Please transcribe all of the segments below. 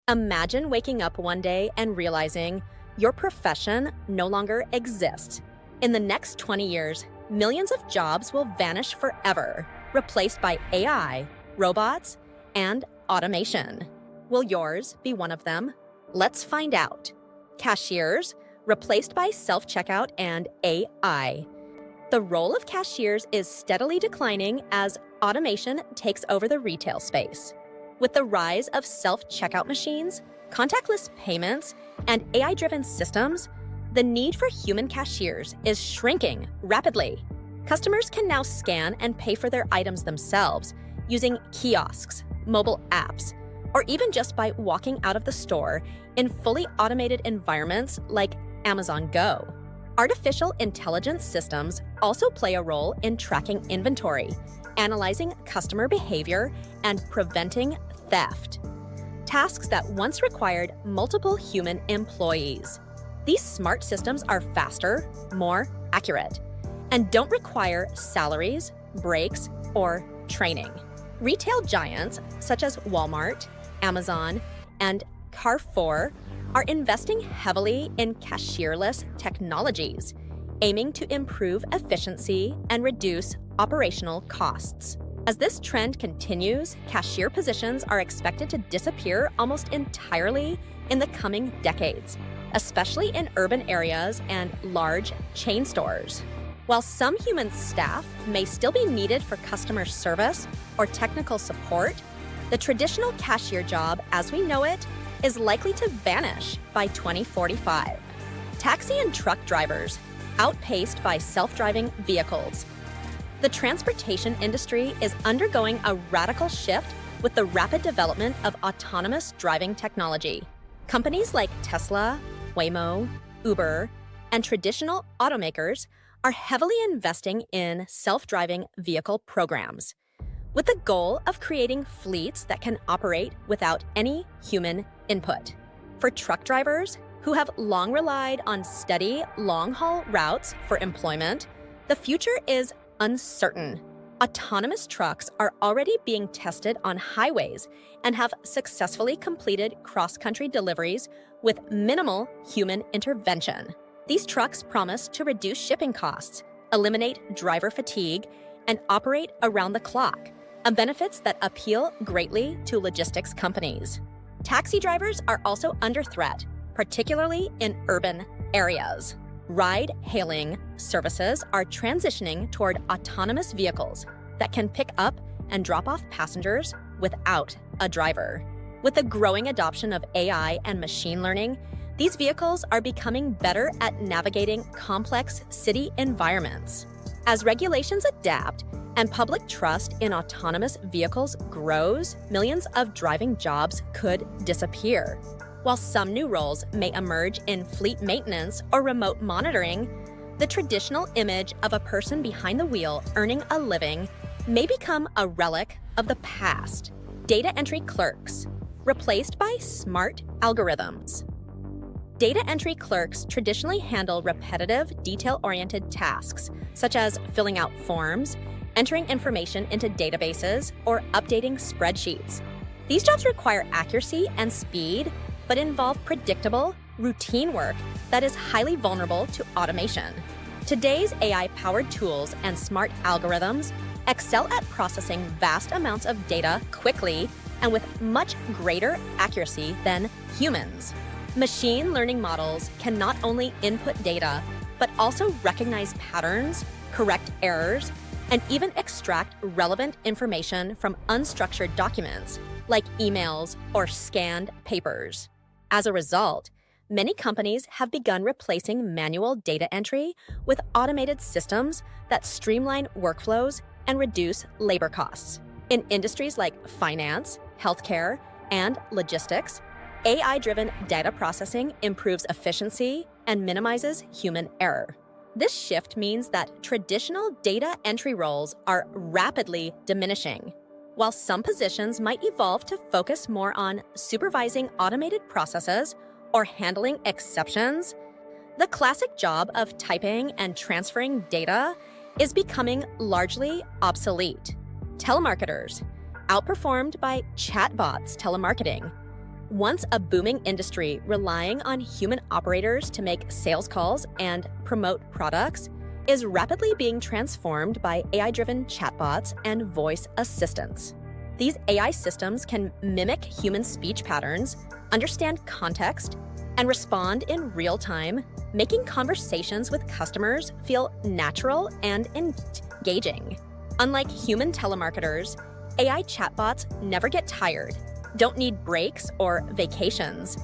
Imagine waking up one day and realizing your profession no longer exists. In the next 20 years, millions of jobs will vanish forever, replaced by AI, robots, and automation. Will yours be one of them? Let's find out. Cashiers, replaced by self-checkout and AI. The role of cashiers is steadily declining as automation takes over the retail space. With the rise of self-checkout machines, contactless payments, and AI-driven systems, the need for human cashiers is shrinking rapidly. Customers can now scan and pay for their items themselves using kiosks, mobile apps, or even just by walking out of the store in fully automated environments like Amazon Go. Artificial intelligence systems also play a role in tracking inventory, analyzing customer behavior, and preventing theft. Tasks that once required multiple human employees. These smart systems are faster, more accurate, and don't require salaries, breaks, or training. Retail giants such as Walmart, Amazon, and Carrefour are investing heavily in cashierless technologies, aiming to improve efficiency and reduce operational costs. As this trend continues, cashier positions are expected to disappear almost entirely in the coming decades, especially in urban areas and large chain stores. While some human staff may still be needed for customer service or technical support, the traditional cashier job as we know it is likely to vanish by 2045. Taxi and truck drivers, outpaced by self-driving vehicles. The transportation industry is undergoing a radical shift with the rapid development of autonomous driving technology. Companies like Tesla, Waymo, Uber, and traditional automakers are heavily investing in self-driving vehicle programs, with the goal of creating fleets that can operate without any human input. For truck drivers who have long relied on steady, long-haul routes for employment, the future is uncertain. Autonomous trucks are already being tested on highways and have successfully completed cross-country deliveries with minimal human intervention. These trucks promise to reduce shipping costs, eliminate driver fatigue, and operate around the clock, benefits that appeal greatly to logistics companies. Taxi drivers are also under threat, particularly in urban areas. Ride-hailing services are transitioning toward autonomous vehicles that can pick up and drop off passengers without a driver. With the growing adoption of AI and machine learning, these vehicles are becoming better at navigating complex city environments. As regulations adapt and public trust in autonomous vehicles grows, millions of driving jobs could disappear. While some new roles may emerge in fleet maintenance or remote monitoring, the traditional image of a person behind the wheel earning a living may become a relic of the past. Data entry clerks, replaced by smart algorithms. Data entry clerks traditionally handle repetitive, detail-oriented tasks, such as filling out forms, entering information into databases, or updating spreadsheets. These jobs require accuracy and speed, but involve predictable, routine work that is highly vulnerable to automation. Today's AI-powered tools and smart algorithms excel at processing vast amounts of data quickly and with much greater accuracy than humans. Machine learning models can not only input data, but also recognize patterns, correct errors, and even extract relevant information from unstructured documents, like emails or scanned papers. As a result, many companies have begun replacing manual data entry with automated systems that streamline workflows and reduce labor costs. In industries like finance, healthcare, and logistics, AI-driven data processing improves efficiency and minimizes human error. This shift means that traditional data entry roles are rapidly diminishing. While some positions might evolve to focus more on supervising automated processes or handling exceptions, the classic job of typing and transferring data is becoming largely obsolete. Telemarketers, outperformed by chatbots telemarketing, Once a booming industry relying on human operators to make sales calls and promote products, is rapidly being transformed by AI-driven chatbots and voice assistants. These AI systems can mimic human speech patterns, understand context, and respond in real time, making conversations with customers feel natural and engaging. Unlike human telemarketers, AI chatbots never get tired, don't need breaks or vacations,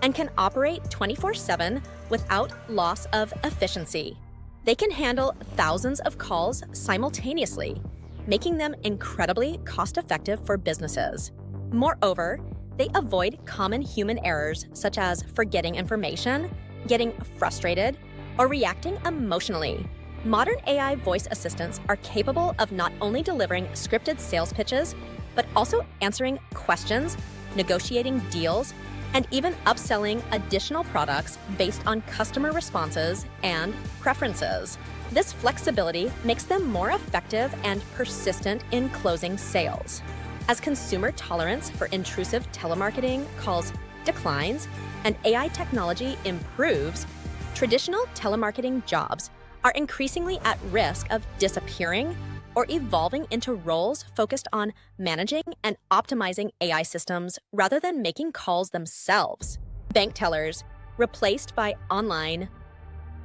and can operate 24/7 without loss of efficiency. They can handle thousands of calls simultaneously, making them incredibly cost-effective for businesses. Moreover, they avoid common human errors such as forgetting information, getting frustrated, or reacting emotionally. Modern AI voice assistants are capable of not only delivering scripted sales pitches, but also answering questions, negotiating deals, and even upselling additional products based on customer responses and preferences. This flexibility makes them more effective and persistent in closing sales. As consumer tolerance for intrusive telemarketing calls declines and AI technology improves, traditional telemarketing jobs are increasingly at risk of disappearing or evolving into roles focused on managing and optimizing AI systems rather than making calls themselves. Bank tellers replaced by online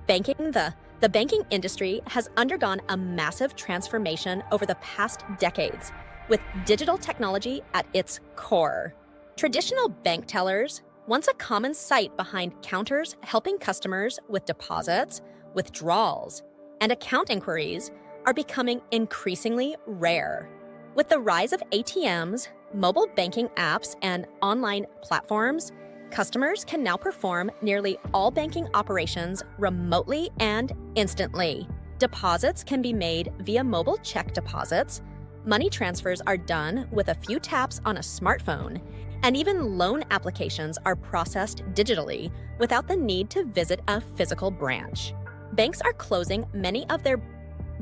banking. The banking industry has undergone a massive transformation over the past decades, with digital technology at its core. Traditional bank tellers, once a common sight behind counters helping customers with deposits, withdrawals, and account inquiries, are becoming increasingly rare. With the rise of ATMs, mobile banking apps, and online platforms, customers can now perform nearly all banking operations remotely and instantly. Deposits can be made via mobile check deposits, money transfers are done with a few taps on a smartphone, and even loan applications are processed digitally without the need to visit a physical branch. Banks are closing many of their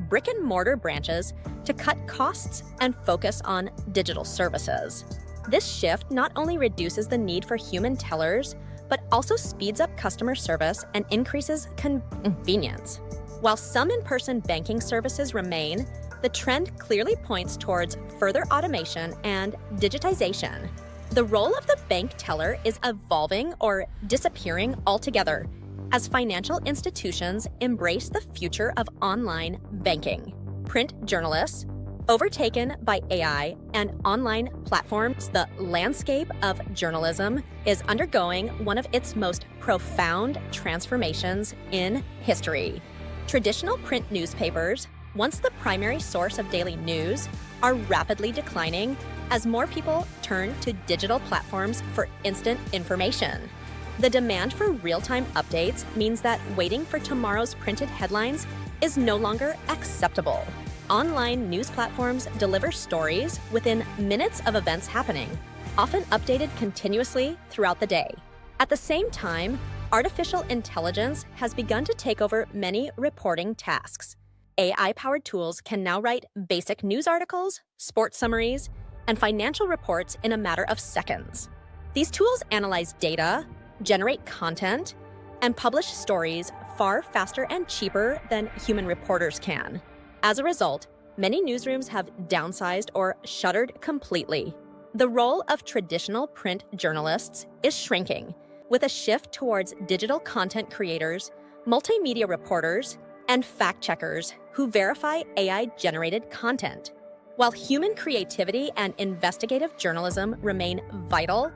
brick-and-mortar branches to cut costs and focus on digital services. This shift not only reduces the need for human tellers, but also speeds up customer service and increases convenience. While some in-person banking services remain, the trend clearly points towards further automation and digitization. The role of the bank teller is evolving or disappearing altogether as financial institutions embrace the future of online banking. Print journalists, overtaken by AI and online platforms, the landscape of journalism is undergoing one of its most profound transformations in history. Traditional print newspapers, once the primary source of daily news, are rapidly declining as more people turn to digital platforms for instant information. The demand for real-time updates means that waiting for tomorrow's printed headlines is no longer acceptable. Online news platforms deliver stories within minutes of events happening, often updated continuously throughout the day. At the same time, artificial intelligence has begun to take over many reporting tasks. AI-powered tools can now write basic news articles, sports summaries, and financial reports in a matter of seconds. These tools analyze data, generate content, and publish stories far faster and cheaper than human reporters can. As a result, many newsrooms have downsized or shuttered completely. The role of traditional print journalists is shrinking, with a shift towards digital content creators, multimedia reporters, and fact-checkers who verify AI-generated content. While human creativity and investigative journalism remain vital,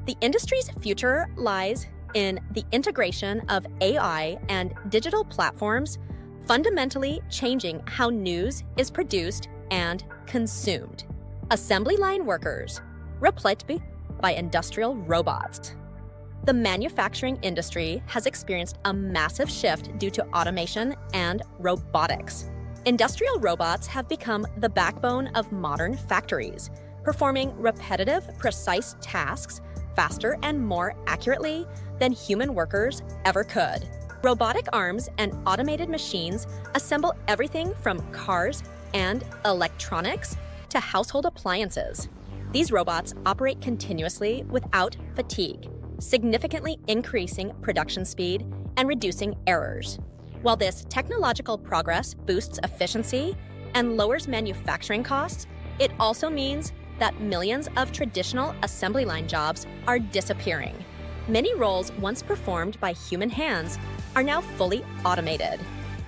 the industry's future lies in the integration of AI and digital platforms, fundamentally changing how news is produced and consumed. Assembly line workers, replaced by industrial robots. The manufacturing industry has experienced a massive shift due to automation and robotics. Industrial robots have become the backbone of modern factories, performing repetitive, precise tasks faster and more accurately than human workers ever could. Robotic arms and automated machines assemble everything from cars and electronics to household appliances. These robots operate continuously without fatigue, significantly increasing production speed and reducing errors. While this technological progress boosts efficiency and lowers manufacturing costs, it also means that millions of traditional assembly line jobs are disappearing. Many roles once performed by human hands are now fully automated.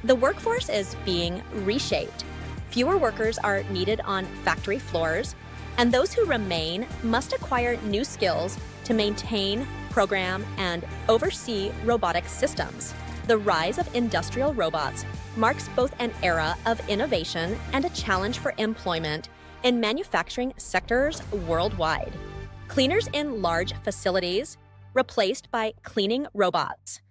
The workforce is being reshaped. Fewer workers are needed on factory floors, and those who remain must acquire new skills to maintain, program, and oversee robotic systems. The rise of industrial robots marks both an era of innovation and a challenge for employment in manufacturing sectors worldwide. Cleaners in large facilities replaced by cleaning robots.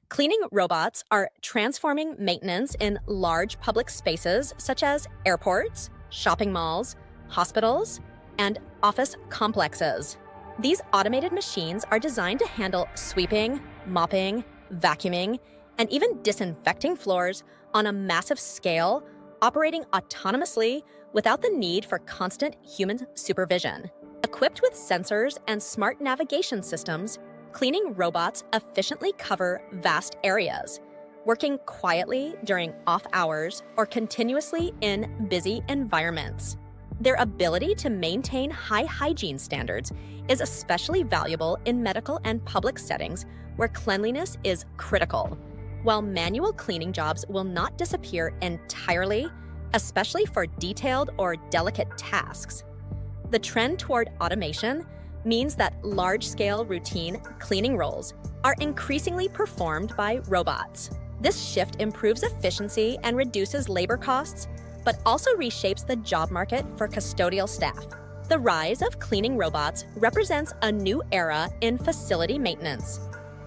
Cleaning robots are transforming maintenance in large public spaces such as airports, shopping malls, hospitals, and office complexes. These automated machines are designed to handle sweeping, mopping, vacuuming, and even disinfecting floors on a massive scale, operating autonomously without the need for constant human supervision. Equipped with sensors and smart navigation systems, cleaning robots efficiently cover vast areas, working quietly during off hours or continuously in busy environments. Their ability to maintain high hygiene standards is especially valuable in medical and public settings where cleanliness is critical. While manual cleaning jobs will not disappear entirely, especially for detailed or delicate tasks, the trend toward automation means that large-scale routine cleaning roles are increasingly performed by robots. This shift improves efficiency and reduces labor costs, but also reshapes the job market for custodial staff. The rise of cleaning robots represents a new era in facility maintenance,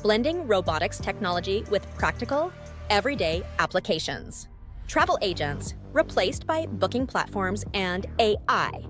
blending robotics technology with practical, everyday applications. Travel agents, replaced by booking platforms and AI.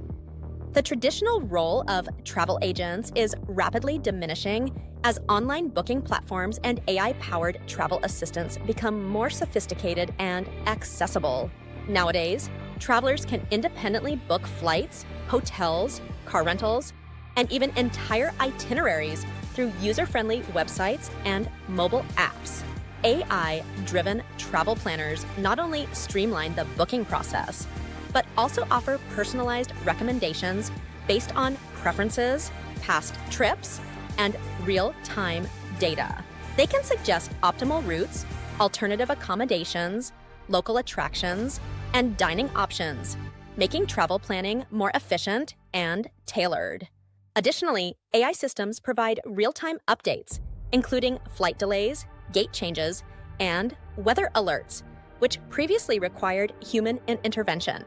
The traditional role of travel agents is rapidly diminishing as online booking platforms and AI-powered travel assistants become more sophisticated and accessible. Nowadays, travelers can independently book flights, hotels, car rentals, and even entire itineraries through user-friendly websites and mobile apps. AI-driven travel planners not only streamline the booking process, but also offer personalized recommendations based on preferences, past trips, and real-time data. They can suggest optimal routes, alternative accommodations, local attractions, and dining options, making travel planning more efficient and tailored. Additionally, AI systems provide real-time updates, including flight delays, gate changes, and weather alerts, which previously required human intervention.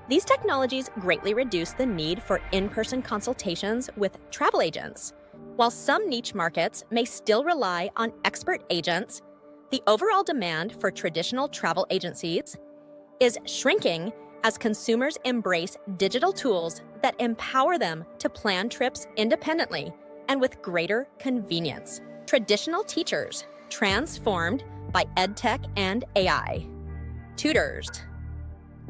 These technologies greatly reduce the need for in-person consultations with travel agents. While some niche markets may still rely on expert agents, the overall demand for traditional travel agencies is shrinking as consumers embrace digital tools that empower them to plan trips independently and with greater convenience. Traditional teachers, transformed by EdTech and AI. Tutors.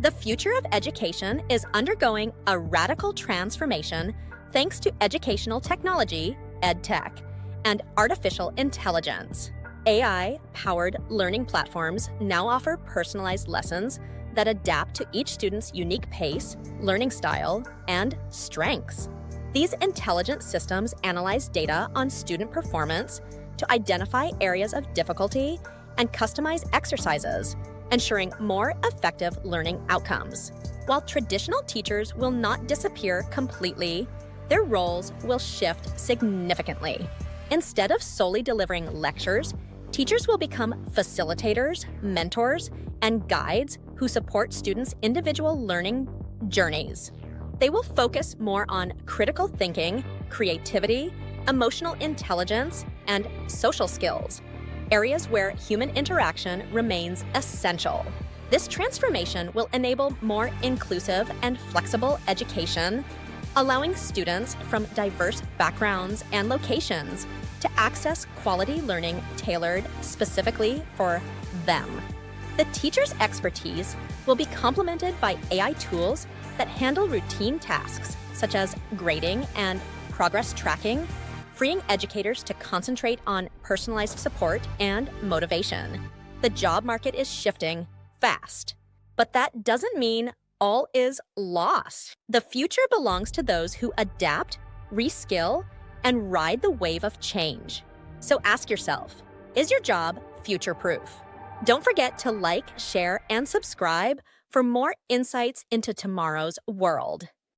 The future of education is undergoing a radical transformation thanks to educational technology, EdTech, and artificial intelligence. AI-powered learning platforms now offer personalized lessons that adapt to each student's unique pace, learning style, and strengths. These intelligent systems analyze data on student performance to identify areas of difficulty and customize exercises, ensuring more effective learning outcomes. While traditional teachers will not disappear completely, their roles will shift significantly. Instead of solely delivering lectures, teachers will become facilitators, mentors, and guides who support students' individual learning journeys. They will focus more on critical thinking, creativity, emotional intelligence, and social skills, areas where human interaction remains essential. This transformation will enable more inclusive and flexible education, allowing students from diverse backgrounds and locations to access quality learning tailored specifically for them. The teacher's expertise will be complemented by AI tools that handle routine tasks such as grading and progress tracking, freeing educators to concentrate on personalized support and motivation. The job market is shifting fast, but that doesn't mean all is lost. The future belongs to those who adapt, reskill, and ride the wave of change. So ask yourself, is your job future-proof? Don't forget to like, share, and subscribe for more insights into tomorrow's world.